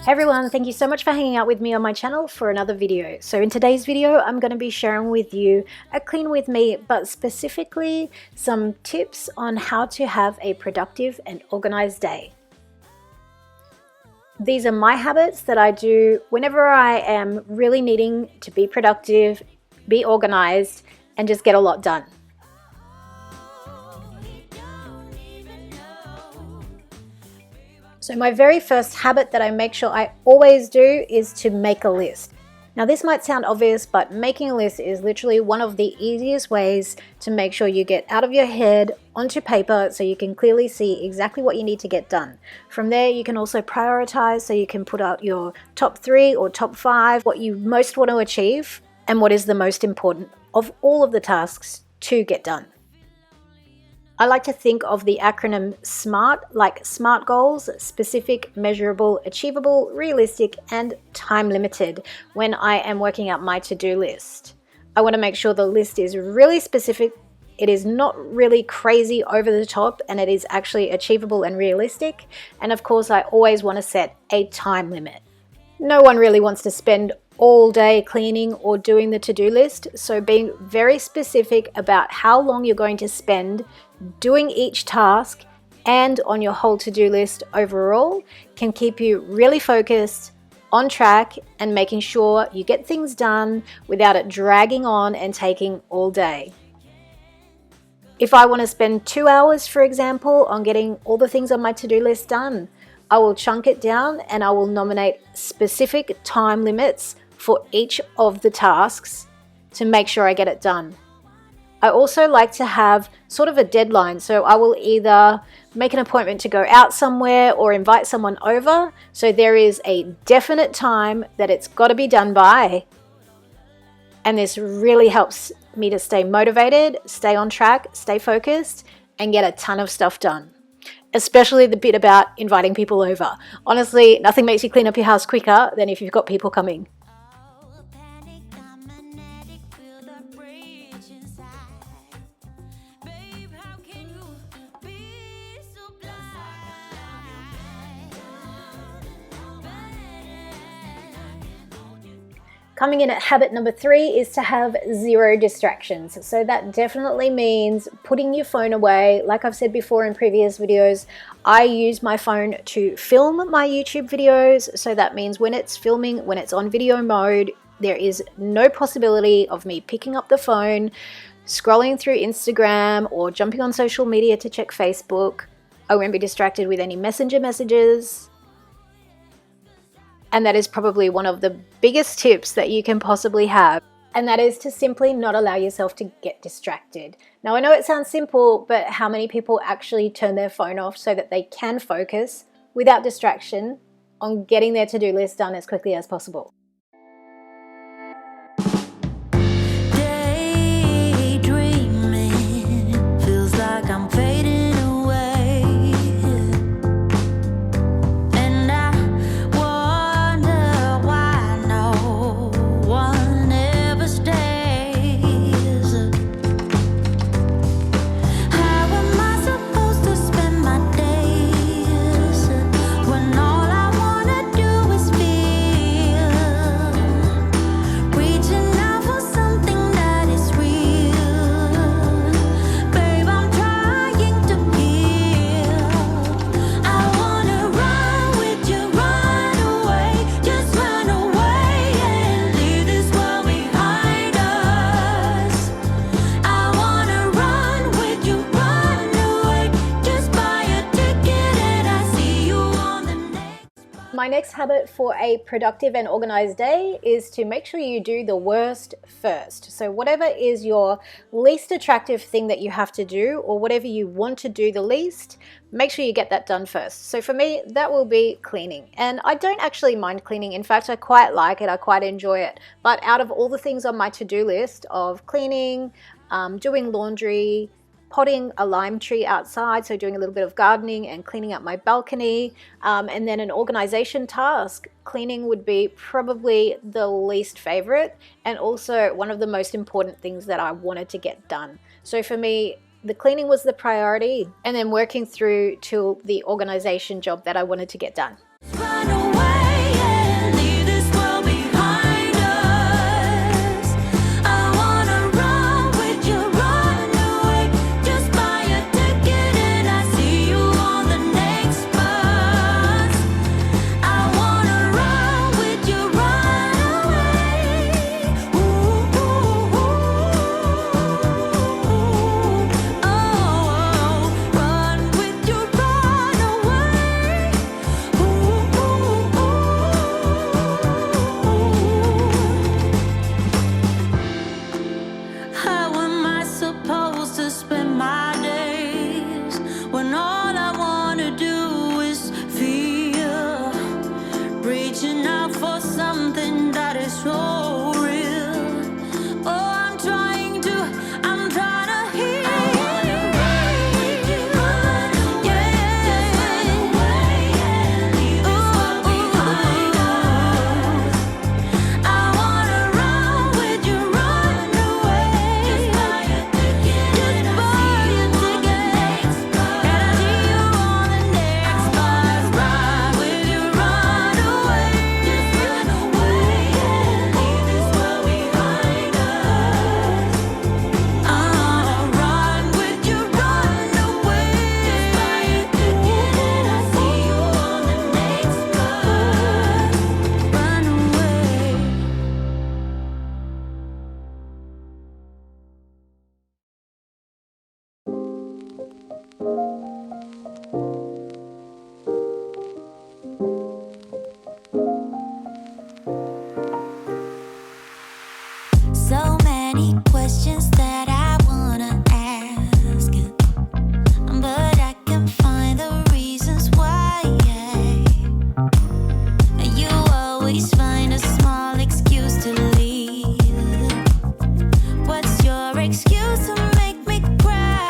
Hey everyone, thank you so much for hanging out with me on my channel for another video. So in today's video, I'm going to be sharing with you a clean with me, but specifically some tips on how to have a productive and organized day. These are my habits that I do whenever I am really needing to be productive, be organized, and just get a lot done. So my very first habit that I make sure I always do is to make a list. Now this might sound obvious, but making a list is literally one of the easiest ways to make sure you get out of your head onto paper so you can clearly see exactly what you need to get done. From there you can also prioritize, so you can put out your top 3 or top 5, what you most want to achieve and what is the most important of all of the tasks to get done. I like to think of the acronym SMART, like SMART goals: specific, measurable, achievable, realistic, and time limited when I am working out my to-do list. I want to make sure the list is really specific, it is not really crazy over the top, and it is actually achievable and realistic. And of course, I always want to set a time limit. No one really wants to spend all day cleaning or doing the to-do list, so being very specific about how long you're going to spend doing each task and on your whole to-do list overall can keep you really focused, on track, and making sure you get things done without it dragging on and taking all day. If I want to spend 2 hours, for example, on getting all the things on my to-do list done, I will chunk it down and I will nominate specific time limits for each of the tasks to make sure I get it done. I also like to have sort of a deadline, so I will either make an appointment to go out somewhere or invite someone over, so there is a definite time that it's got to be done by. And this really helps me to stay motivated, stay on track, stay focused, and get a ton of stuff done. Especially the bit about inviting people over. Honestly, nothing makes you clean up your house quicker than if you've got people coming. Coming in at habit number 3 is to have 0 distractions. So that definitely means putting your phone away. Like I've said before in previous videos, I use my phone to film my YouTube videos. So that means when it's filming, when it's on video mode, there is no possibility of me picking up the phone, scrolling through Instagram, or jumping on social media to check Facebook. I won't be distracted with any messenger messages. And that is probably one of the biggest tips that you can possibly have. And that is to simply not allow yourself to get distracted. Now, I know it sounds simple, but how many people actually turn their phone off so that they can focus without distraction on getting their to-do list done as quickly as possible? My next habit for a productive and organized day is to make sure you do the worst first. So whatever is your least attractive thing that you have to do, or whatever you want to do the least, make sure you get that done first. So for me, that will be cleaning. And I don't actually mind cleaning. In fact, I quite like it. I quite enjoy it. But out of all the things on my to-do list of cleaning, doing laundry, potting a lime tree outside, so doing a little bit of gardening and cleaning up my balcony, and then an organization task, cleaning would be probably the least favorite, and also one of the most important things that I wanted to get done. So for me, the cleaning was the priority, and then working through to the organization job that I wanted to get done. Run away. reaching out for something that is so real. Oh, I'm trying to heal. So many questions that I wanna ask, but I can't find the reasons why. You always find a small excuse to leave. What's your excuse to make me cry?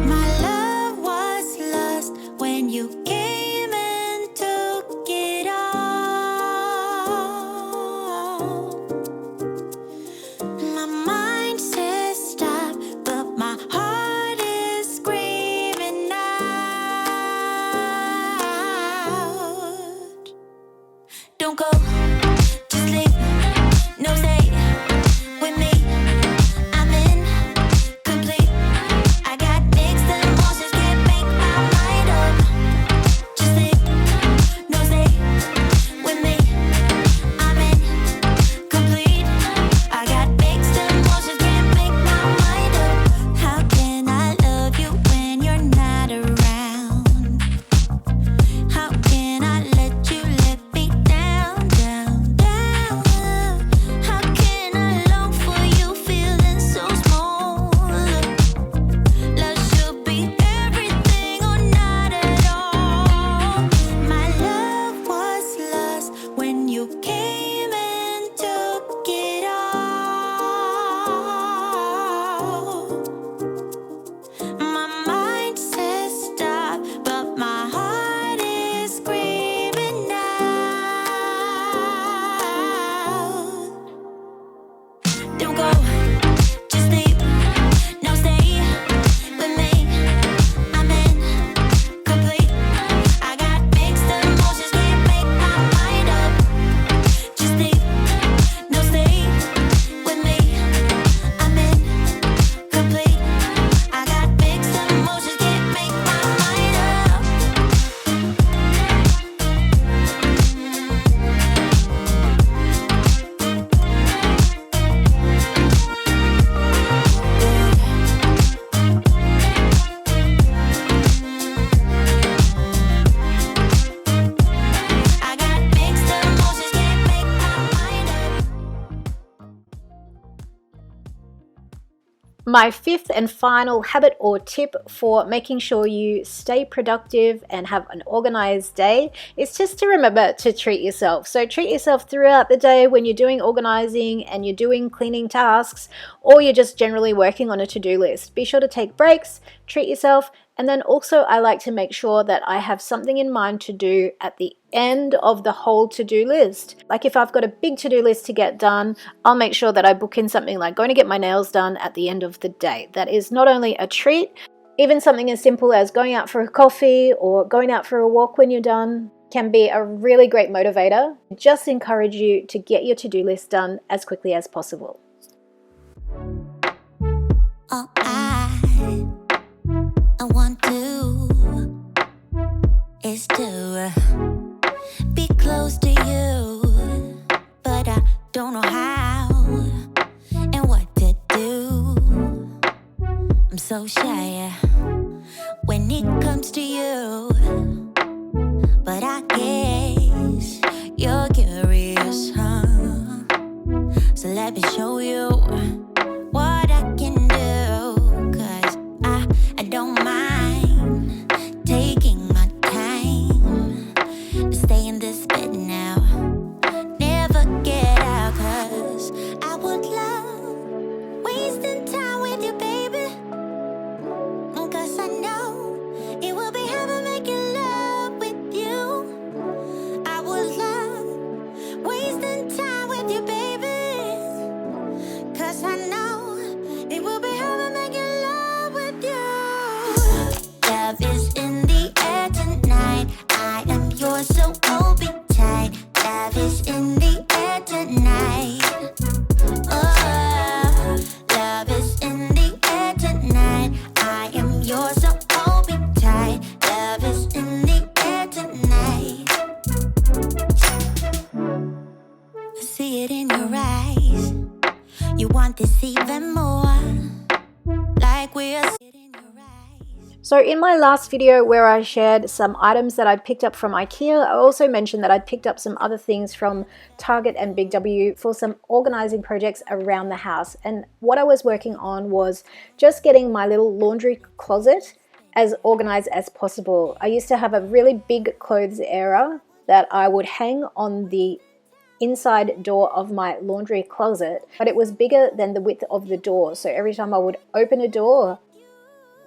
My love was lost when you came and took it all. My mind says stop, but my heart is screaming out. Don't go, just leave, no stay with me. I'm incomplete. I got mixed emotions, can't make my mind up. Just leave, no stay with me. I'm incomplete. I got mixed emotions, can't make my mind up. How can I love you when you're not around? How can I let you let me down, down, down? How can I long for you feeling so small? Love should be everything or not at all. My love was lost when you came and took it all. My mind says stop, but my heart is screaming out. Don't go, just leave, no stay with me. I'm incomplete. I got mixed emotions, can't make my mind up. Just leave, no stay with me. I'm incomplete. I got mixed emotions, can't make my mind up. I got mixed emotions, can't make my mind up. My fifth and final habit or tip for making sure you stay productive and have an organized day is just to remember to treat yourself. So treat yourself throughout the day when you're doing organizing and you're doing cleaning tasks, or you're just generally working on a to-do list. Be sure to take breaks, treat yourself, and then also I like to make sure that I have something in mind to do at the end of the whole to-do list. Like if I've got a big to-do list to get done, I'll make sure that I book in something like going to get my nails done at the end of the day. That is not only a treat, even something as simple as going out for a coffee or going out for a walk when you're done can be a really great motivator. Just encourage you to get your to-do list done as quickly as possible. All I want to is to be close to you, but I don't know how and what to do. I'm so shy when it comes to you, but I guess you're curious, huh? So let me show you what I can do, 'cause I don't mind taking my time to stay in yours, so hold me tight. Love is in the air tonight. Oh, love is in the air tonight. I am yours, so hold me tight. Love is in the air tonight. I see it in your eyes. You want this even more. Like we're sitting in your eyes. So in my last video where I shared some items that I'd picked up from IKEA, I also mentioned that I'd picked up some other things from Target and Big W for some organizing projects around the house. And what I was working on was just getting my little laundry closet as organized as possible. I used to have a really big clothes area that I would hang on the inside door of my laundry closet, but it was bigger than the width of the door. So every time I would open a door,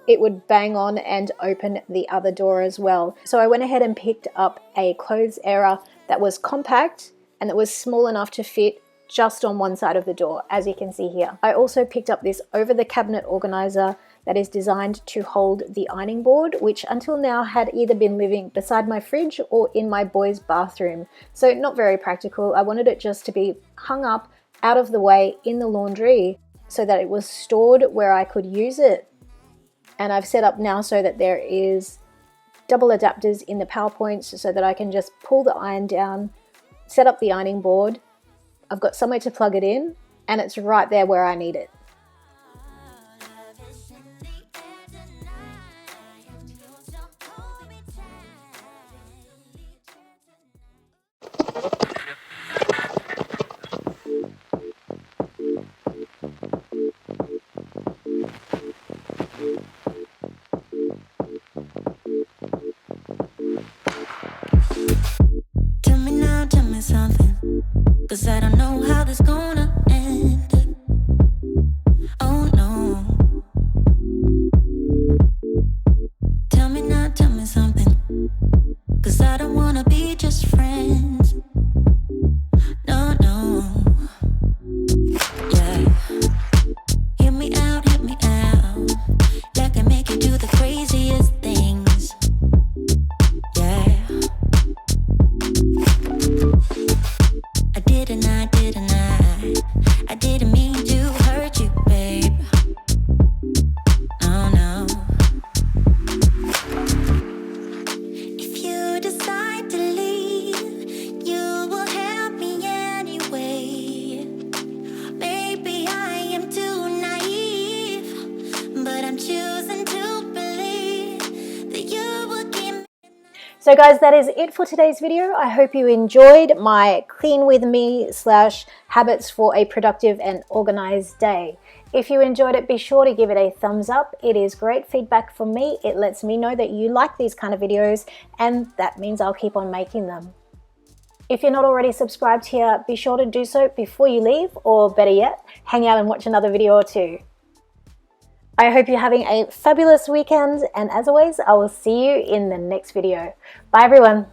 it would bang on and open the other door as well. So I went ahead and picked up a clothes area that was compact and that was small enough to fit just on one side of the door, as you can see here. I also picked up this over the cabinet organizer that is designed to hold the ironing board, which until now had either been living beside my fridge or in my boys' bathroom. So not very practical. I wanted it just to be hung up out of the way in the laundry so that it was stored where I could use it. And I've set up now so that there is double adapters in the power points so that I can just pull the iron down, set up the ironing board. I've got somewhere to plug it in and it's right there where I need it. Tell me something, 'cause I don't know how this gonna end. Oh no. Tell me now, tell me something, 'cause I don't wanna be just friends. No, no. Yeah. Hear me out, like I make you do the craziest things. Yeah. I didn't mean to hurt you, babe. No, no. If you decide to leave, you will help me anyway. Maybe I am too naive, but I'm choosing to believe that you will give me. So guys, that is it for today's video. I hope you enjoyed my clean with me / habits for a productive and organized day. If you enjoyed it, be sure to give it a thumbs up. It is great feedback for me. It lets me know that you like these kind of videos and that means I'll keep on making them. If you're not already subscribed here, be sure to do so before you leave, or better yet, hang out and watch another video or two. I hope you're having a fabulous weekend, and as always, I will see you in the next video. Bye everyone.